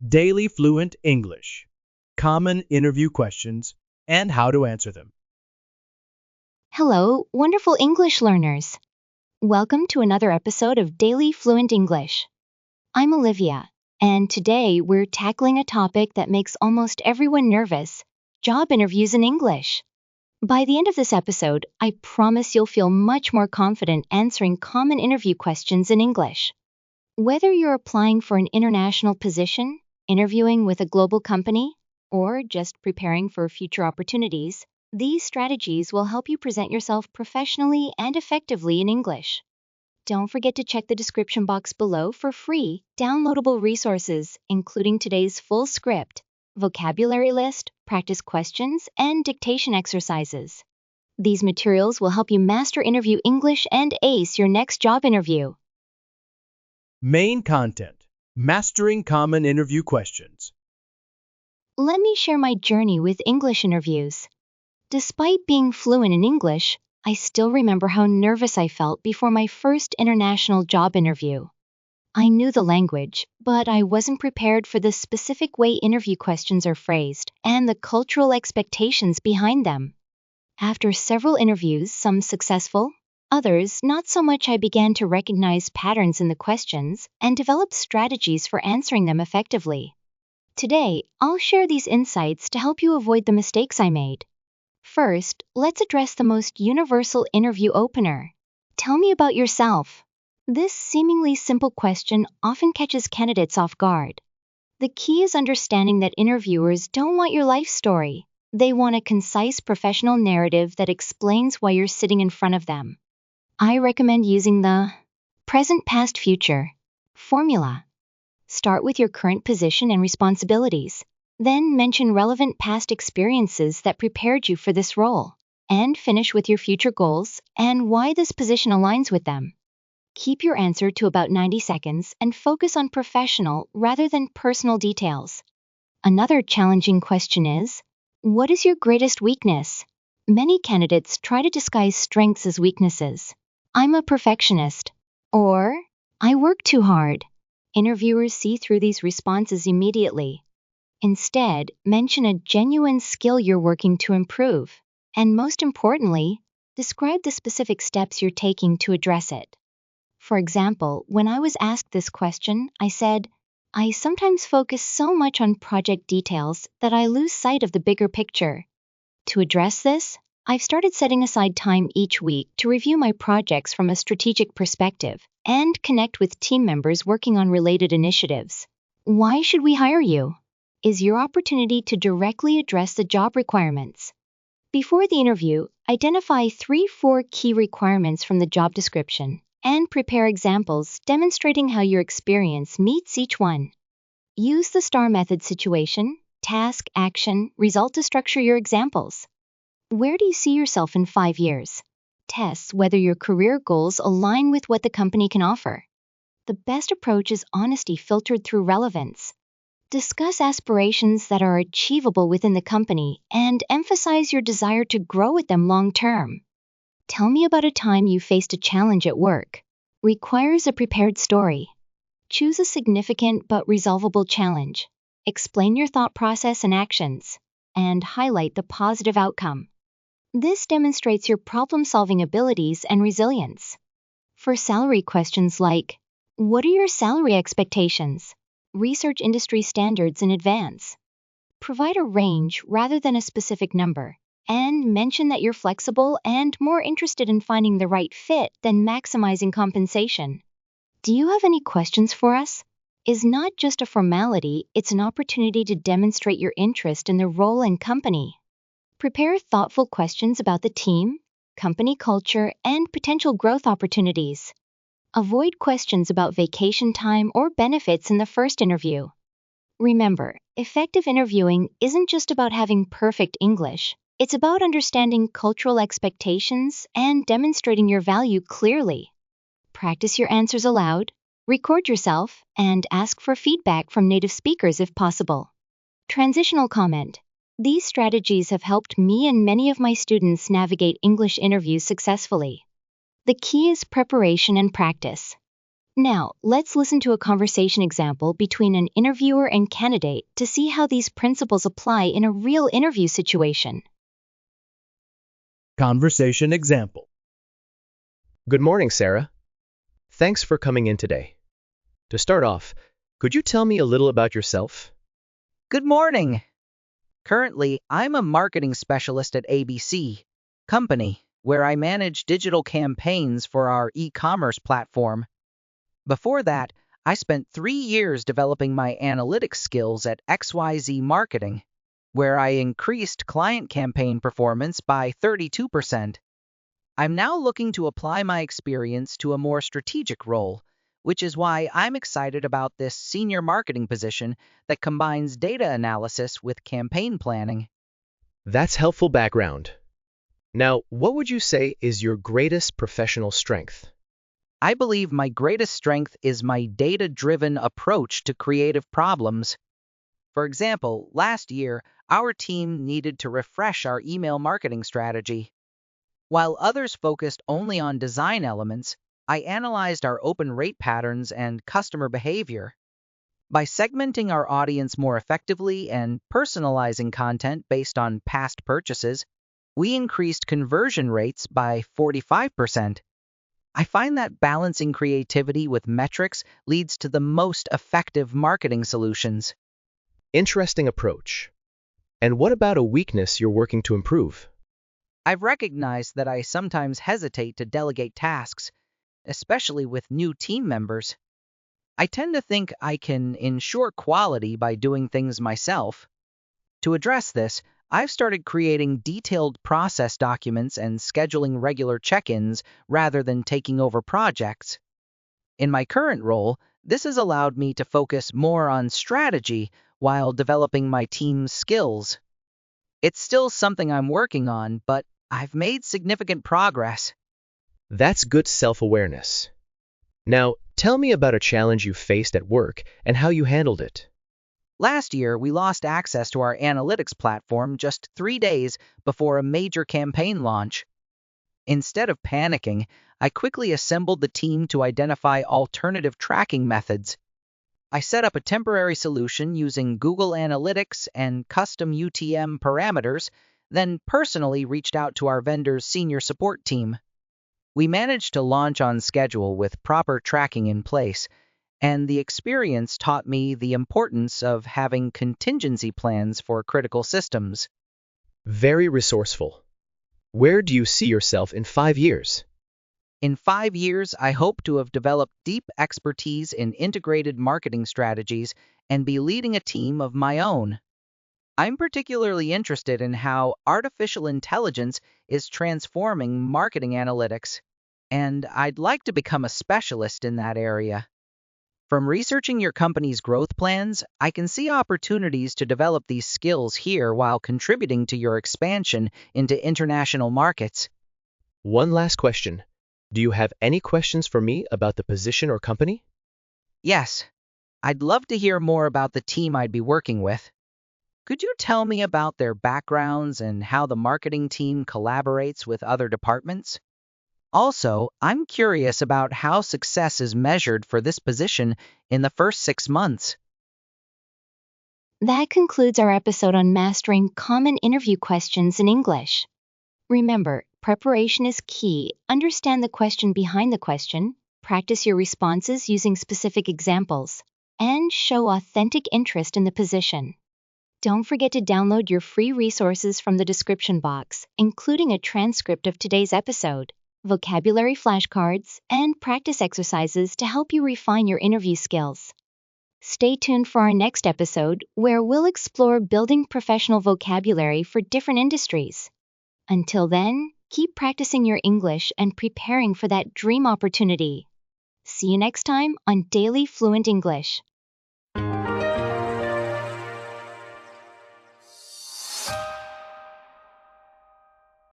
Daily Fluent English, common interview questions, and how to answer them. Hello, wonderful English learners. Welcome to another episode of Daily Fluent English. I'm Olivia, and today we're tackling a topic that makes almost everyone nervous: job interviews in English. By the end of this episode, I promise you'll feel much more confident answering common interview questions in English. Whether you're applying for an international position, interviewing with a global company, or just preparing for future opportunities, these strategies will help you present yourself professionally and effectively in English. Don't forget to check the description box below for free, downloadable resources, including today's full script, vocabulary list, practice questions, and dictation exercises. These materials will help you master interview English and ace your next job interview. Main content: Mastering common interview questions. Let me share my journey with English interviews. Despite being fluent in English, I still remember how nervous I felt before my first international job interview. I knew the language, but I wasn't prepared for the specific way interview questions are phrased and the cultural expectations behind them. After several interviews, some successful, others not so much, I began to recognize patterns in the questions and develop strategies for answering them effectively. Today, I'll share these insights to help you avoid the mistakes I made. First, let's address the most universal interview opener. Tell me about yourself. This seemingly simple question often catches candidates off guard. The key is understanding that interviewers don't want your life story. They want a concise professional narrative that explains why you're sitting in front of them. I recommend using the present, past, future formula. Start with your current position and responsibilities. Then mention relevant past experiences that prepared you for this role. And finish with your future goals and why this position aligns with them. Keep your answer to about 90 seconds and focus on professional rather than personal details. Another challenging question is, what is your greatest weakness? Many candidates try to disguise strengths as weaknesses. I'm a perfectionist. Or, I work too hard. Interviewers see through these responses immediately. Instead, mention a genuine skill you're working to improve. And most importantly, describe the specific steps you're taking to address it. For example, when I was asked this question, I said, I sometimes focus so much on project details that I lose sight of the bigger picture. To address this, I've started setting aside time each week to review my projects from a strategic perspective and connect with team members working on related initiatives. Why should we hire you? Is your opportunity to directly address the job requirements. Before the interview, identify 3-4 key requirements from the job description and prepare examples demonstrating how your experience meets each one. Use the STAR method: situation, task, action, result to structure your examples. Where do you see yourself in 5 years? Tests whether your career goals align with what the company can offer. The best approach is honesty filtered through relevance. Discuss aspirations that are achievable within the company and emphasize your desire to grow with them long term. Tell me about a time you faced a challenge at work. Requires a prepared story. Choose a significant but resolvable challenge. Explain your thought process and actions, and highlight the positive outcome. This demonstrates your problem-solving abilities and resilience. For salary questions like, what are your salary expectations? Research industry standards in advance. Provide a range rather than a specific number, and mention that you're flexible and more interested in finding the right fit than maximizing compensation. Do you have any questions for us? Is not just a formality, it's an opportunity to demonstrate your interest in the role and company. Prepare thoughtful questions about the team, company culture, and potential growth opportunities. Avoid questions about vacation time or benefits in the first interview. Remember, effective interviewing isn't just about having perfect English. It's about understanding cultural expectations and demonstrating your value clearly. Practice your answers aloud, record yourself, and ask for feedback from native speakers if possible. Transitional comment. These strategies have helped me and many of my students navigate English interviews successfully. The key is preparation and practice. Now, let's listen to a conversation example between an interviewer and candidate to see how these principles apply in a real interview situation. Conversation example. Good morning, Sarah. Thanks for coming in today. To start off, could you tell me a little about yourself? Good morning. Currently, I'm a marketing specialist at ABC Company, where I manage digital campaigns for our e-commerce platform. Before that, I spent 3 years developing my analytics skills at XYZ Marketing, where I increased client campaign performance by 32%. I'm now looking to apply my experience to a more strategic role, which is why I'm excited about this senior marketing position that combines data analysis with campaign planning. That's helpful background. Now, what would you say is your greatest professional strength? I believe my greatest strength is my data-driven approach to creative problems. For example, last year, our team needed to refresh our email marketing strategy. While others focused only on design elements, I analyzed our open rate patterns and customer behavior. By segmenting our audience more effectively and personalizing content based on past purchases, we increased conversion rates by 45%. I find that balancing creativity with metrics leads to the most effective marketing solutions. Interesting approach. And what about a weakness you're working to improve? I've recognized that I sometimes hesitate to delegate tasks, especially with new team members. I tend to think I can ensure quality by doing things myself. To address this, I've started creating detailed process documents and scheduling regular check-ins rather than taking over projects. In my current role, this has allowed me to focus more on strategy while developing my team's skills. It's still something I'm working on, but I've made significant progress. That's good self-awareness. Now, tell me about a challenge you faced at work and how you handled it. Last year, we lost access to our analytics platform just 3 days before a major campaign launch. Instead of panicking, I quickly assembled the team to identify alternative tracking methods. I set up a temporary solution using Google Analytics and custom UTM parameters, then personally reached out to our vendor's senior support team. We managed to launch on schedule with proper tracking in place, and the experience taught me the importance of having contingency plans for critical systems. Very resourceful. Where do you see yourself in 5 years? In 5 years, I hope to have developed deep expertise in integrated marketing strategies and be leading a team of my own. I'm particularly interested in how artificial intelligence is transforming marketing analytics, and I'd like to become a specialist in that area. From researching your company's growth plans, I can see opportunities to develop these skills here while contributing to your expansion into international markets. One last question. Do you have any questions for me about the position or company? Yes, I'd love to hear more about the team I'd be working with. Could you tell me about their backgrounds and how the marketing team collaborates with other departments? Also, I'm curious about how success is measured for this position in the first 6 months. That concludes our episode on mastering common interview questions in English. Remember, preparation is key. Understand the question behind the question, practice your responses using specific examples, and show authentic interest in the position. Don't forget to download your free resources from the description box, including a transcript of today's episode, vocabulary flashcards, and practice exercises to help you refine your interview skills. Stay tuned for our next episode, where we'll explore building professional vocabulary for different industries. Until then, keep practicing your English and preparing for that dream opportunity. See you next time on Daily Fluent English.